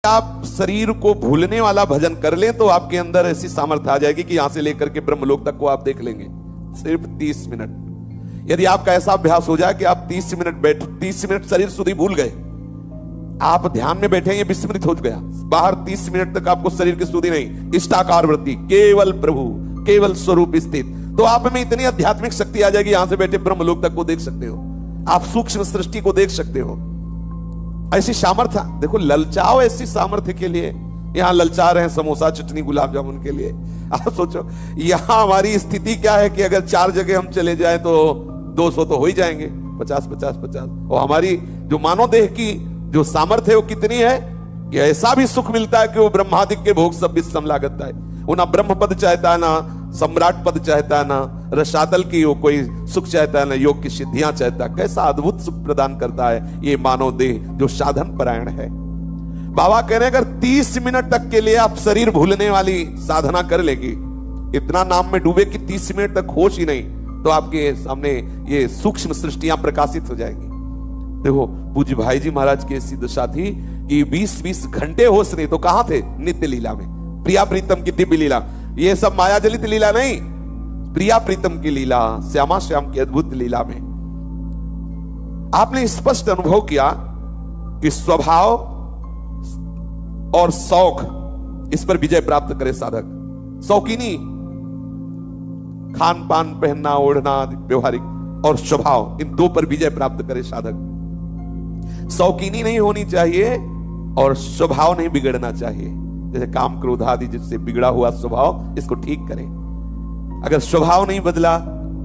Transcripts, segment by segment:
आप शरीर को भूलने वाला भजन कर लें तो आपके अंदर ऐसी सामर्थ्य आ जाएगी कि यहां से लेकर के ब्रह्मलोक तक को आप देख लेंगे सिर्फ 30 मिनट। यदि आपका ऐसा अभ्यास हो जाए कि आप 30 मिनट शरीर सुधी भूल गए, आप ध्यान में बैठे ये विस्मृत हो गया, बाहर 30 मिनट तक आपको शरीर की सुधी नहीं, इष्टाकार वृत्ति, केवल प्रभु, केवल स्वरूप स्थित, तो आप में इतनी आध्यात्मिक शक्ति आ जाएगी, यहां से बैठे ब्रह्मलोक तक को देख सकते हो, आप सूक्ष्म सृष्टि को देख सकते हो। ऐसी सामर्थ्य देखो, ललचाओ ऐसी सामर्थ्य के लिए। यहां ललचा रहे हैं समोसा चटनी गुलाब जामुन के लिए। आप सोचो यहां हमारी स्थिति क्या है कि अगर 4 जगह हम चले जाएं तो 200 तो हो ही जाएंगे, 50-50-50। और हमारी जो मानव देह की जो सामर्थ्य है वो कितनी है कि ऐसा भी सुख मिलता है कि वो ब्रह्मादिक के भोग सब विश्रम लागता है। वो ना ब्रह्म पद चाहता है, ना सम्राट पद चाहता है, ना रसातल की वो कोई सुख चाहता है, ना योग की सिद्धियां चाहता है। कैसा अद्भुत सुख प्रदान करता है ये मानव देह जो साधन परायण है। बाबा कह रहे हैं अगर 30 मिनट तक के लिए आप शरीर भूलने वाली साधना कर लेगी, इतना नाम में डूबे कि 30 मिनट तक होश ही नहीं, तो आपके सामने ये सूक्ष्म सृष्टियां प्रकाशित हो जाएंगी। देखो पूज्य भाई जी महाराज की ऐसी दशा थी कि 20-20 घंटे होश नहीं तो कहां थे? नित्य लीला में, प्रिया प्रीतम की दिव्य लीला। ये सब माया जलित लीला नहीं, प्रिया प्रीतम की लीला, श्यामा श्याम की अद्भुत लीला में आपने स्पष्ट अनुभव किया कि स्वभाव और शौक, इस पर विजय प्राप्त करे साधक। शौकीनी, खान पान, पहनना ओढ़ना व्यवहारिक, और स्वभाव, इन 2 पर विजय प्राप्त करे साधक। शौकीनी नहीं होनी चाहिए और स्वभाव नहीं बिगड़ना चाहिए। जैसे काम क्रोध आदि जिससे बिगड़ा हुआ स्वभाव, इसको ठीक करें। अगर स्वभाव नहीं बदला,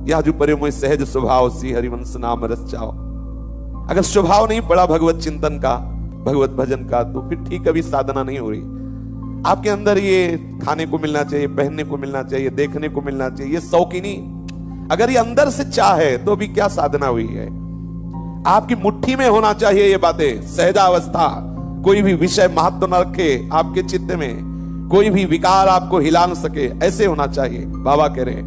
या जो परे मोहि सहज स्वभाव सी हरिवंश नाम रस चाओ, अगर स्वभाव नहीं पड़ा भगवत चिंतन का, भगवत भजन का, तो फिर ठीक अभी साधना नहीं हो रही। आपके अंदर ये खाने को मिलना चाहिए, पहनने को मिलना चाहिए, देखने को मिलना चाहिए, ये शौकीनी, अगर ये अंदर से चाह है तो भी क्या साधना हुई है? आपकी मुट्ठी में होना चाहिए ये बातें, सहजावस्था, कोई भी विषय महत्व न रखे आपके चित्त में, कोई भी विकार आपको हिला न सके, ऐसे होना चाहिए। बाबा कह रहे हैं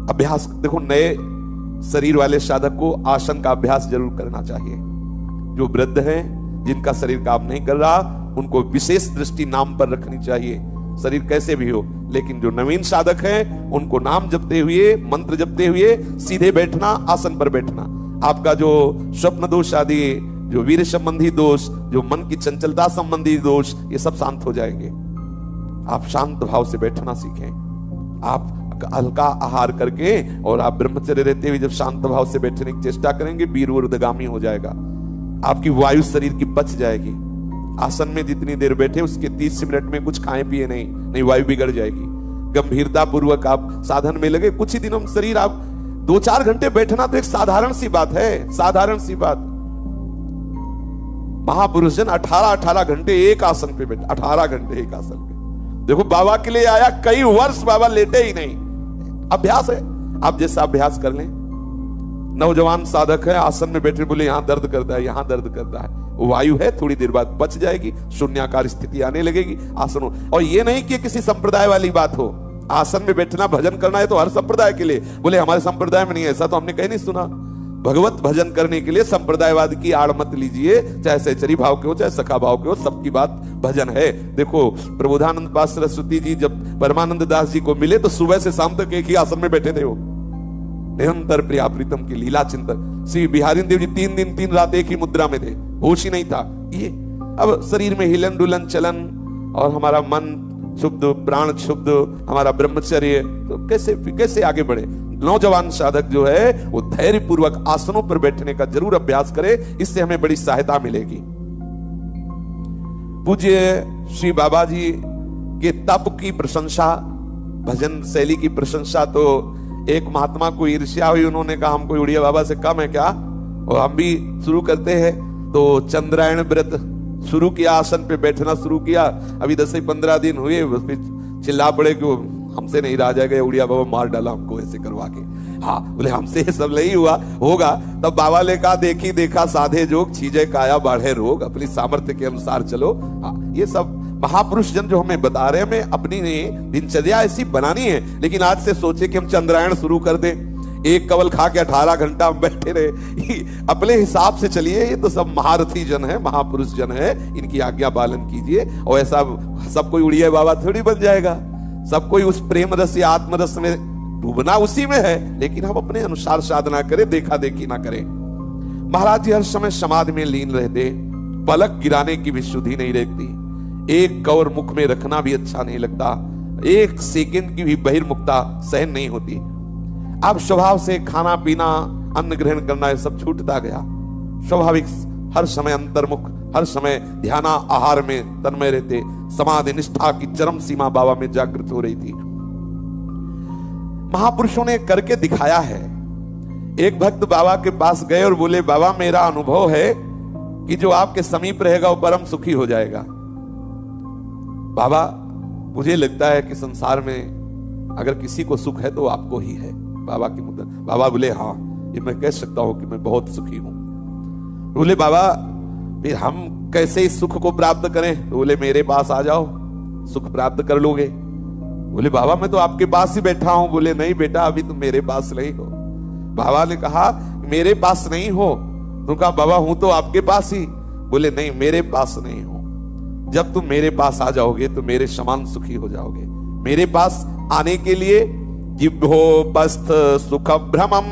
अभ्यास देखो, नए शरीर वाले साधक को आसन का अभ्यास जरूर करना चाहिए। जो वृद्ध हैं, जिनका शरीर काम नहीं कर रहा, उनको विशेष दृष्टि नाम पर रखनी चाहिए, शरीर कैसे भी हो। लेकिन जो नवीन साधक हैं, उनको नाम जपते हुए, मंत्र जपते हुए सीधे बैठना, आसन पर बैठना। आपका जो स्वप्न दोष आदि, जो वीर संबंधी दोष, जो मन की चंचलता संबंधी दोष, ये सब शांत हो जाएंगे। आप शांत भाव से बैठना सीखें। आप हल्का आहार करके और आप ब्रह्मचर्य रहते हुए जब शांत भाव से बैठने की चेष्टा करेंगे, वीर ऊर्ध्वगामी हो जाएगा, आपकी वायु शरीर की बच जाएगी। आसन में जितनी देर बैठे उसके 30 मिनट में कुछ खाए पिए नहीं, वायु बिगड़ जाएगी। गंभीरता पूर्वक आप साधन में लगे, कुछ ही दिनों में शरीर, आप 2-4 घंटे बैठना तो एक साधारण सी बात है, साधारण सी बात। महापुरुष जन 18 घंटे एक आसन पे बैठे, 18 घंटे एक आसन पे। देखो बाबा के लिए आया, कई वर्ष बाबा लेटे ही नहीं। अभ्यास है, आप जैसा अभ्यास कर लें। नौजवान साधक है, आसन में बैठे, बोले यहां दर्द करता है, यहां दर्द करता है, वायु है, थोड़ी देर बाद बच जाएगी, शून्याकार स्थिति आने लगेगी, आसन हो। और ये नहीं कि किसी संप्रदाय वाली बात हो, आसन में बैठना भजन करना है तो हर संप्रदाय के लिए। बोले हमारे संप्रदाय में नहीं है, ऐसा तो हमने कहीं नहीं सुना। भगवत भजन करने के लिए संप्रदायवाद की आड़ मत लीजिए, चाहे सहचरी भाव के हो, चाहे सखा भाव के हो, सबकी बात भजन है। देखो प्रबोधानंद पाद सरस्वती जी जब परमानंद दास जी को मिले तो सुबह से शाम तक एक ही आसन में बैठे थे, वो निरंतर प्रिया प्रीतम की लीला चिंतन। श्री बिहारी देव जी 3 दिन 3 रात एक ही मुद्रा में थे, होश ही नहीं था। ये अब शरीर में हिलन डुलन चलन, और हमारा मन शुद्ध, प्राण शुद्ध, हमारा ब्रह्मचर्य, तो कैसे आगे बढ़े? नौजवान साधक जो है वो धैर्य पूर्वक आसनों पर बैठने का जरूर अभ्यास करे, इससे हमें बड़ी सहायता मिलेगी। पूज्य श्री बाबा जी के तप की प्रशंसा, भजन शैली की प्रशंसा, तो एक महात्मा को ईर्ष्या हुई, उन्होंने कहा हमको उड़िया बाबा से कम है क्या, और हम भी शुरू करते हैं। तो चंद्रायण व्रत शुरू किया, आसन पे बैठना शुरू किया। अभी 10-15 दिन हुए, फिर चिल्ला पड़े कि हमसे नहीं रहा जाएगा, उड़िया बाबा मार डाला हमको ऐसे करवा के। हाँ बोले हमसे ये सब नहीं हुआ होगा। तब बाबा ने कहा देखी देखा साधे जोग, छीजे काया बाढ़े रोग, अपनी सामर्थ्य के अनुसार चलो। हाँ ये सब महापुरुष जन जो हमें बता रहे हैं, हमें अपनी दिनचर्या ऐसी बनानी है। लेकिन आज से सोचे कि हम चंद्रायण शुरू कर दें, एक कवल खा के 18 घंटा बैठे रहे। अपने हिसाब से चलिए, ये तो सब महारथी जन है, महापुरुष जन है, इनकी आज्ञा पालन कीजिए। और ऐसा सब कोई उड़िया बाबा थोड़ी बन जाएगा। सब कोई उस प्रेम रस या आत्मरस में डूबना उसी में है, लेकिन हम अपने अनुसार साधना करें, देखा देखी ना करें। महाराज जी हर समय समाधि में लीन रहते, पलक गिराने की भी शुद्धि नहीं रहती, एक कौर मुख में रखना भी अच्छा नहीं लगता, एक सेकंड की भी बहिर्मुखता सहन नहीं होती। अब स्वभाव से खाना पीना, अन्न ग्रहण करना, ये सब छूटता गया। स्वाभाविक हर समय अंतर्मुख, हर समय ध्याना आहार में तन्मय रहते। समाधि निष्ठा की चरम सीमा बाबा में जागृत हो रही थी। महापुरुषों ने करके दिखाया है। एक भक्त बाबा के पास गए और बोले, बाबा मेरा अनुभव है कि जो आपके समीप रहेगा वो परम सुखी हो जाएगा। बाबा मुझे लगता है कि संसार में अगर किसी को सुख है तो आपको ही है। बाबा की मुद्रा। बाबा बोले, हाँ ये मैं कह सकता हूं कि मैं बहुत सुखी हूं। बोले, बाबा फिर हम कैसे इस सुख को प्राप्त करें? बोले, मेरे पास आ जाओ, सुख प्राप्त कर लोगे। बोले, बाबा मैं तो आपके पास ही बैठा हूं। बोले, नहीं बेटा, अभी तुम मेरे पास नहीं हो। बाबा ने कहा, मेरे पास नहीं हो? तुम कहा, बाबा हूं तो आपके पास ही। बोले, नहीं मेरे पास नहीं हो। जब तुम मेरे पास आ जाओगे तो मेरे समान सुखी हो जाओगे। मेरे पास आने के लिए जिह्वोपस्थ सुख भ्रमम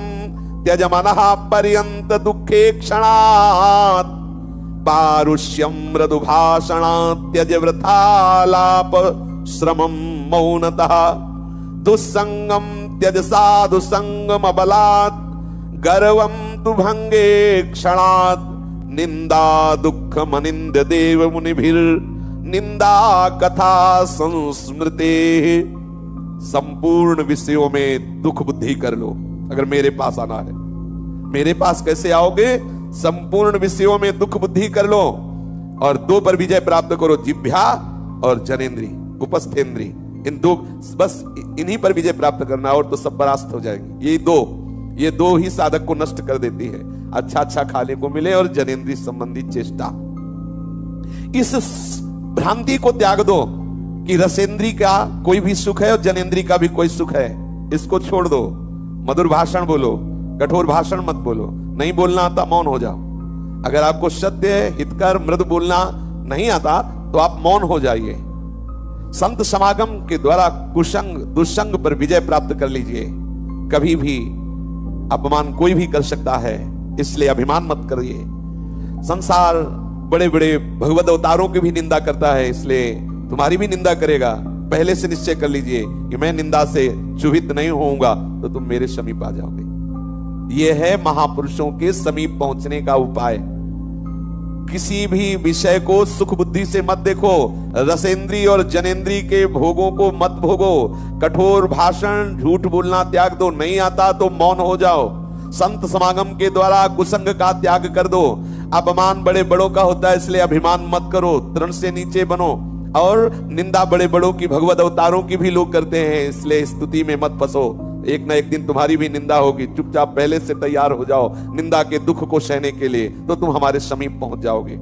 त्यज मनः पर्यंत दुखे क्षणात् पारुष्यम मृदु भाषणात् त्यज वृथालाप श्रमम मौनतः दुस्संगम त्यज साधु संगम बलात् गर्वम तु भंगे क्षणात् निंदा दुख मनिंद देव मुनिभिर निंदा कथा संस्मृते। संपूर्ण विषयों में दुख बुद्धि कर लो अगर मेरे पास आना है। मेरे पास कैसे आओगे? संपूर्ण विषयों में दुख बुद्धि कर लो और दो पर विजय प्राप्त करो, जिह्वा और जनेन्द्री, उपस्थेंद्री। इन दो, बस इन्हीं पर विजय प्राप्त करना और तो सब परास्त हो जाएंगे। ये दो ही साधक को नष्ट कर देती है। अच्छा खाने को मिले और जनेन्द्री संबंधी चेष्टा। इस भ्रांति को त्याग दो कि रसेंद्री का कोई भी सुख है और जनेन्द्री का भी कोई सुख है। इसको छोड़ दो। मधुर भाषण बोलो, कठोर भाषण मत बोलो। नहीं बोलना आता, मौन हो जाओ। अगर आपको सत्य, हितकर, मृदु बोलना नहीं आता तो आप मौन हो जाइए। संत समागम के द्वारा कुसंग दुस्संग पर विजय प्राप्त कर लीजिए। कभी भी अपमान कोई भी कर सकता है, इसलिए अभिमान मत करिए। संसार बड़े बड़े भगवत अवतारों की भी निंदा करता है, इसलिए तुम्हारी भी निंदा करेगा। पहले से निश्चय कर लीजिए कि मैं निंदा से क्षुभित नहीं होऊंगा तो तुम मेरे समीप आ जाओगे। यह है महापुरुषों के समीप पहुंचने का उपाय। किसी भी विषय को सुख बुद्धि से मत देखो। रसेंद्री और जनेन्द्री के भोगों को मत भोगो। कठोर भाषण, झूठ बोलना त्याग दो। नहीं आता तो मौन हो जाओ। संत समागम के द्वारा कुसंग का त्याग कर दो। अपमान बड़े बड़ों का होता है, इसलिए अभिमान मत करो। तृण से नीचे बनो। और निंदा बड़े बड़ों की, भगवत अवतारों की भी लोग करते हैं, इसलिए स्तुति में मत फंसो। एक ना एक दिन तुम्हारी भी निंदा होगी। चुपचाप पहले से तैयार हो जाओ निंदा के दुख को सहने के लिए, तो तुम हमारे समीप पहुंच जाओगे।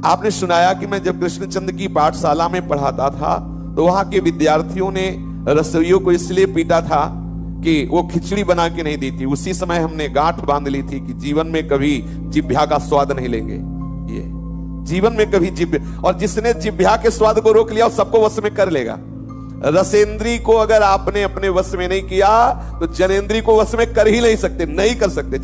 आपने सुनाया कि मैं जब कृष्णचंद्र की पाठशाला में पढ़ाता था तो वहां के विद्यार्थियों ने रसोइयों को इसलिए पीटा था कि वो खिचड़ी बना के नहीं दी थी। उसी समय हमने गांठ बांध ली थी कि जीवन में कभी जिह्वा का स्वाद नहीं लेंगे। ये जीवन में कभी और जिसने जिह्वा के स्वाद को रोक लिया वो सबको वश में कर लेगा। रसेंद्री को अगर आपने अपने वश में नहीं किया तो जनेन्द्री को वश में कर ही नहीं सकते, नहीं कर सकते।